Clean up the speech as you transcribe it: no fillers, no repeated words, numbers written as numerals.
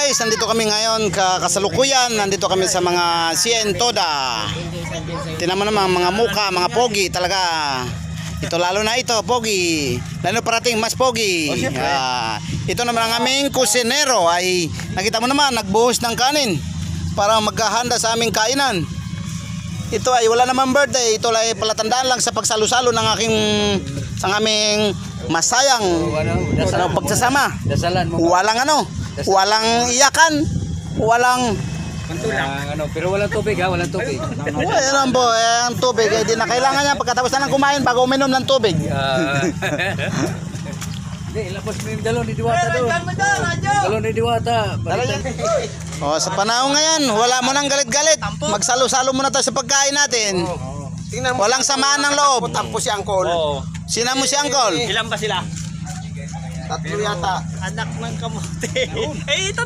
guys, nandito kami ngayon kasalukuyan. Nandito kami sa mga Cientoda. Tingnan mo naman mga muka, mga pogi talaga. Ito lalo na ito, pogi. Lalo parating mas pogi. Ito naman ang aming kusinero. Ay nakita mo naman, nagbuhos ng kanin para maghahanda sa aming kainan. Ito ay wala naman birthday. Ito ay palatandaan lang sa pagsalo-salo ng aming masayang pagsasama. Walang walang iyakan, walang pero walang tubig walang tubig. Ayan po, ang tubig eh, di na kailangan niya pagkatapos na ng kumain bago uminom ng tubig. Hindi, ilapos mo yung dalon ni Diwata doon. Dalon ni Diwata. O, sa panahon ngayon, wala mo nang galit-galit. Magsalo-salo muna tayo sa pagkain natin. Walang samaan ng loob. Tampo si Angkol. Sina mo si Angkol? Ilan ba sila? 3 yata. Anak ng kamote. Eh, ito